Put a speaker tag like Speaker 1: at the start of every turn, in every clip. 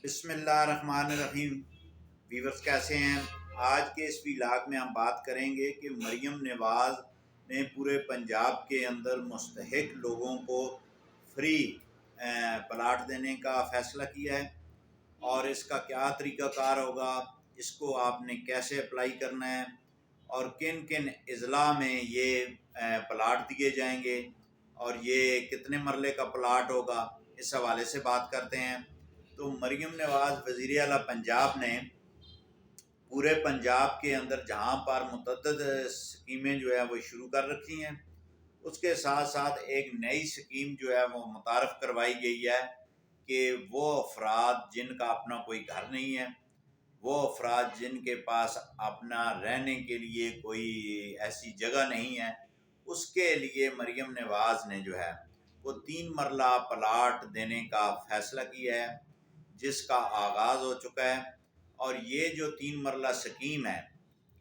Speaker 1: بسم اللہ الرحمن الرحیم۔ ویورز کیسے ہیں؟ آج کے اس ویلاگ میں ہم بات کریں گے کہ مریم نواز نے پورے پنجاب کے اندر مستحق لوگوں کو فری پلاٹ دینے کا فیصلہ کیا ہے، اور اس کا کیا طریقہ کار ہوگا، اس کو آپ نے کیسے اپلائی کرنا ہے، اور کن کن اضلاع میں یہ پلاٹ دیے جائیں گے، اور یہ کتنے مرلے کا پلاٹ ہوگا، اس حوالے سے بات کرتے ہیں۔ تو مریم نواز وزیر اعلیٰ پنجاب نے پورے پنجاب کے اندر جہاں پر متعدد اسکیمیں جو ہے وہ شروع کر رکھی ہیں، اس کے ساتھ ساتھ ایک نئی اسکیم جو ہے وہ متعارف کروائی گئی ہے کہ وہ افراد جن کا اپنا کوئی گھر نہیں ہے، وہ افراد جن کے پاس اپنا رہنے کے لیے کوئی ایسی جگہ نہیں ہے، اس کے لیے مریم نواز نے جو ہے وہ 3 مرلہ پلاٹ دینے کا فیصلہ کیا ہے، جس کا آغاز ہو چکا ہے۔ اور یہ جو 3 مرلہ سکیم ہے،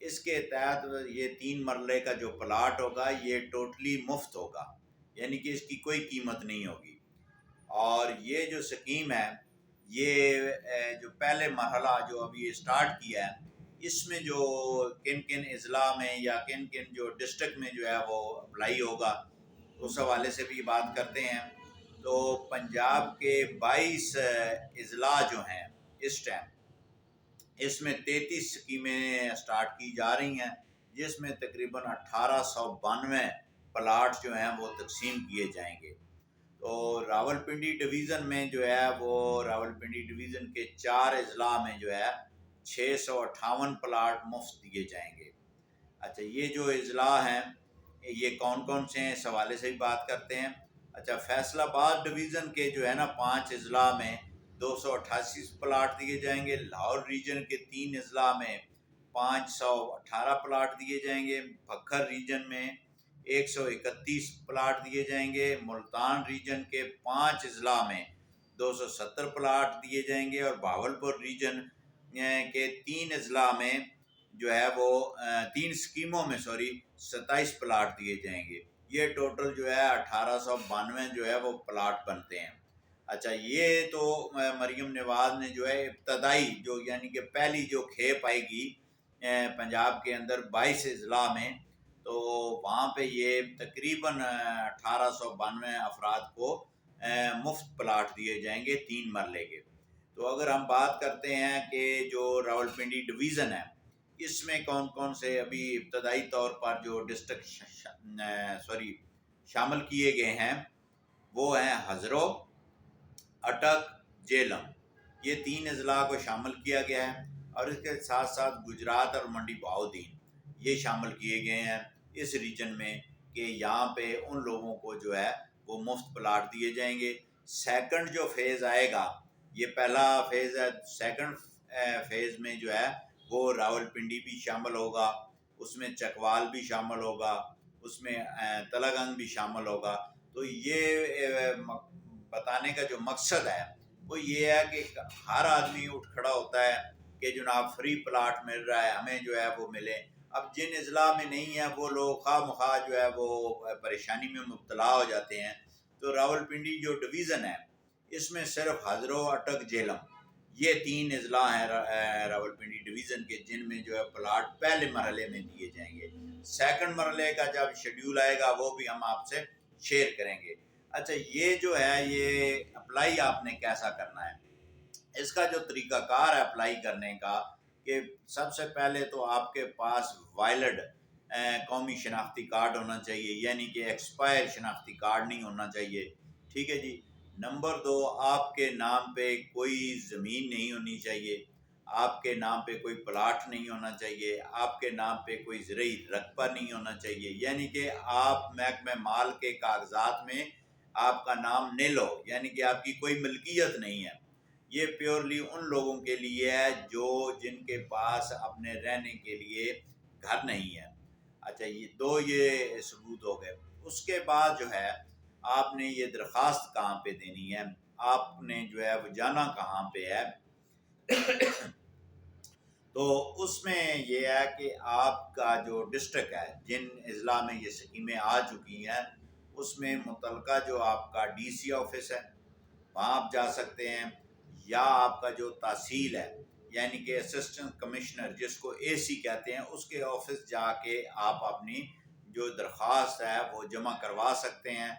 Speaker 1: اس کے تحت یہ 3 مرلے کا جو پلاٹ ہوگا یہ ٹوٹلی مفت ہوگا، یعنی کہ اس کی کوئی قیمت نہیں ہوگی۔ اور یہ جو سکیم ہے، یہ جو پہلے مرحلہ جو ابھی سٹارٹ کیا ہے، اس میں جو کن کن اضلاع میں یا کن کن جو ڈسٹرکٹ میں جو ہے وہ اپلائی ہوگا، اس حوالے سے بھی بات کرتے ہیں۔ تو پنجاب کے 22 اضلاع جو ہیں اس ٹائم، اس میں 33 سکیمیں سٹارٹ کی جا رہی ہیں، جس میں تقریباً 1892 پلاٹ جو ہیں وہ تقسیم کیے جائیں گے۔ تو راولپنڈی ڈویژن میں جو ہے وہ راولپنڈی ڈویژن کے 4 اضلاع میں جو ہے 658 پلاٹ مفت دیے جائیں گے۔ اچھا، یہ جو اضلاع ہیں یہ کون کون سے ہیں، اس حوالے سے بھی بات کرتے ہیں۔ اچھا، فیصل آباد ڈویژن کے جو ہے نا 5 اضلاع میں 288 پلاٹ دیے جائیں گے۔ لاہور ریجن کے 3 اضلاع میں 518 پلاٹ دیے جائیں گے۔ بھکر ریجن میں 131 پلاٹ دیے جائیں گے۔ ملتان ریجن کے 5 اضلاع میں 270 پلاٹ دیے جائیں گے، اور بہاولپور ریجن کے 3 اضلاع میں جو ہے وہ 3 اسکیموں میں 27 پلاٹ دیے جائیں گے۔ یہ ٹوٹل جو ہے 1892 جو ہے وہ پلاٹ بنتے ہیں۔ اچھا، یہ تو مریم نواز نے جو ہے ابتدائی جو یعنی کہ پہلی جو کھیپ آئے گی پنجاب کے اندر 22 اضلاع میں، تو وہاں پہ یہ تقریباً 1892 افراد کو مفت پلاٹ دیے جائیں گے 3 مرلے کے۔ تو اگر ہم بات کرتے ہیں کہ جو راولپنڈی ڈویژن ہے، اس میں کون کون سے ابھی ابتدائی طور پر جو ڈسٹرکٹ شامل کیے گئے ہیں، وہ ہیں ہزرو، اٹک، جیلم۔ یہ 3 اضلاع کو شامل کیا گیا ہے، اور اس کے ساتھ ساتھ گجرات اور منڈی بہاؤدین یہ شامل کیے گئے ہیں اس ریجن میں، کہ یہاں پہ ان لوگوں کو جو ہے وہ مفت پلاٹ دیے جائیں گے۔ سیکنڈ جو فیز آئے گا، یہ پہلا فیز ہے، سیکنڈ فیز میں جو ہے وہ راولپنڈی بھی شامل ہوگا، اس میں چکوال بھی شامل ہوگا، اس میں تلہ گنگ بھی شامل ہوگا۔ تو یہ بتانے کا جو مقصد ہے وہ یہ ہے کہ ہر آدمی اٹھ کھڑا ہوتا ہے کہ جناب فری پلاٹ مل رہا ہے، ہمیں جو ہے وہ ملے۔ اب جن اضلاع میں نہیں ہے وہ لوگ خواہ مخواہ جو ہے وہ پریشانی میں مبتلا ہو جاتے ہیں۔ تو راولپنڈی جو ڈویژن ہے، اس میں صرف ہزرو، اٹک، جیلم یہ 3 اضلاع ہیں راولپنڈی ڈویژن کے، جن میں جو ہے پلاٹ پہلے مرحلے میں دیے جائیں گے۔ سیکنڈ مرحلے کا جب شیڈیول آئے گا وہ بھی ہم آپ سے شیئر کریں گے۔ اچھا، یہ جو ہے یہ اپلائی آپ نے کیسا کرنا ہے، اس کا جو طریقہ کار ہے اپلائی کرنے کا، کہ سب سے پہلے تو آپ کے پاس وائلڈ قومی شناختی کارڈ ہونا چاہیے، یعنی کہ ایکسپائر شناختی کارڈ نہیں ہونا چاہیے، ٹھیک ہے جی۔ نمبر 2، آپ کے نام پہ کوئی زمین نہیں ہونی چاہیے، آپ کے نام پہ کوئی پلاٹ نہیں ہونا چاہیے، آپ کے نام پہ کوئی زرعی رقبہ نہیں ہونا چاہیے، یعنی کہ آپ محکمہ مال کے کاغذات میں آپ کا نام نیل ہو، یعنی کہ آپ کی کوئی ملکیت نہیں ہے۔ یہ پیورلی ان لوگوں کے لیے ہے جو جن کے پاس اپنے رہنے کے لیے گھر نہیں ہے۔ اچھا، یہ 2 یہ ثبوت ہو گئے۔ اس کے بعد جو ہے آپ نے یہ درخواست کہاں پہ دینی ہے، آپ نے جو ہے وہ جانا کہاں پہ ہے۔ تو اس میں یہ ہے کہ آپ کا جو ڈسٹرکٹ ہے، جن اضلاع میں یہ سکیمیں آ چکی ہیں، اس میں متعلقہ جو آپ کا ڈی سی آفس ہے، وہاں آپ جا سکتے ہیں، یا آپ کا جو تحصیل ہے یعنی کہ اسسٹنٹ کمشنر جس کو AC کہتے ہیں اس کے آفس جا کے آپ اپنی جو درخواست ہے وہ جمع کروا سکتے ہیں،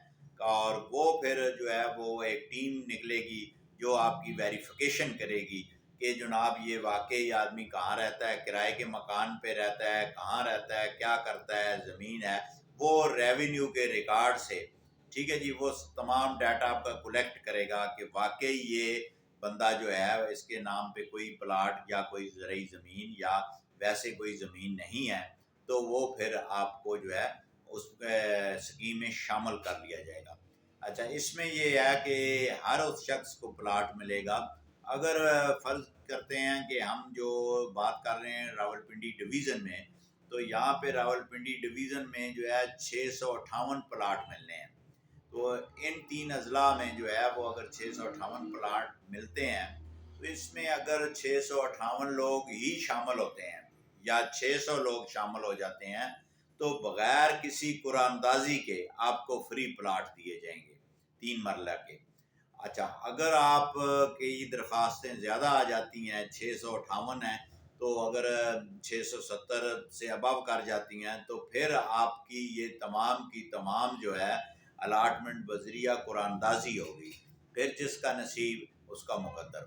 Speaker 1: اور وہ پھر جو ہے وہ ایک ٹیم نکلے گی جو آپ کی ویریفیکیشن کرے گی کہ جناب یہ واقعی آدمی کہاں رہتا ہے، کرائے کے مکان پہ رہتا ہے، کہاں رہتا ہے، کیا کرتا ہے، زمین ہے، وہ ریونیو کے ریکارڈ سے، ٹھیک ہے جی، وہ تمام ڈیٹا آپ کا کلیکٹ کرے گا کہ واقعی یہ بندہ جو ہے اس کے نام پہ کوئی پلاٹ یا کوئی زرعی زمین یا ویسے کوئی زمین نہیں ہے، تو وہ پھر آپ کو جو ہے اس اسکیم میں شامل کر لیا جائے گا۔ اچھا، اس میں یہ ہے کہ ہر اس شخص کو پلاٹ ملے گا۔ اگر فرض کرتے ہیں کہ ہم جو بات کر رہے ہیں راولپنڈی ڈویژن میں، تو یہاں پہ راولپنڈی ڈویژن میں جو ہے 658 پلاٹ ملنے ہیں، تو ان 3 اضلاع میں جو ہے وہ اگر 658 پلاٹ ملتے ہیں تو اس میں اگر 658 لوگ ہی شامل ہوتے ہیں یا 600 لوگ شامل ہو جاتے ہیں تو بغیر کسی قرعہ اندازی کے آپ کو فری پلاٹ دیے جائیں گے 3 مرلہ کے۔ اچھا، اگر آپ کی درخواستیں زیادہ آ جاتی ہیں، 658 ہیں، تو اگر 670 سے ابو کر جاتی ہیں تو پھر آپ کی یہ تمام کی تمام جو ہے الاٹمنٹ بذریعہ قرعہ اندازی ہوگی، پھر جس کا نصیب اس کا مقدر۔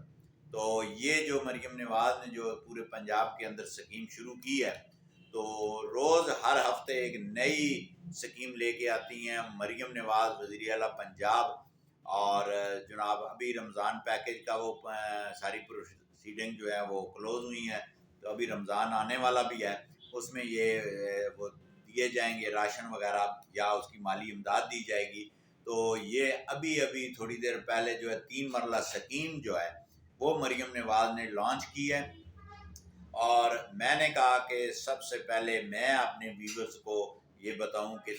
Speaker 1: تو یہ جو مریم نواز نے جو پورے پنجاب کے اندر سکیم شروع کی ہے، تو روز ہر ہفتے ایک نئی سکیم لے کے آتی ہیں مریم نواز وزیر اعلیٰ پنجاب، اور جناب ابھی رمضان پیکیج کا وہ ساری پروسیڈنگ جو ہے وہ کلوز ہوئی ہیں، تو ابھی رمضان آنے والا بھی ہے، اس میں یہ وہ دیے جائیں گے راشن وغیرہ یا اس کی مالی امداد دی جائے گی۔ تو یہ ابھی تھوڑی دیر پہلے جو ہے 3 مرلہ سکیم جو ہے وہ مریم نواز نے لانچ کی ہے، اور میں نے کہا کہ سب سے پہلے میں اپنے ویورز کو یہ بتاؤں کہ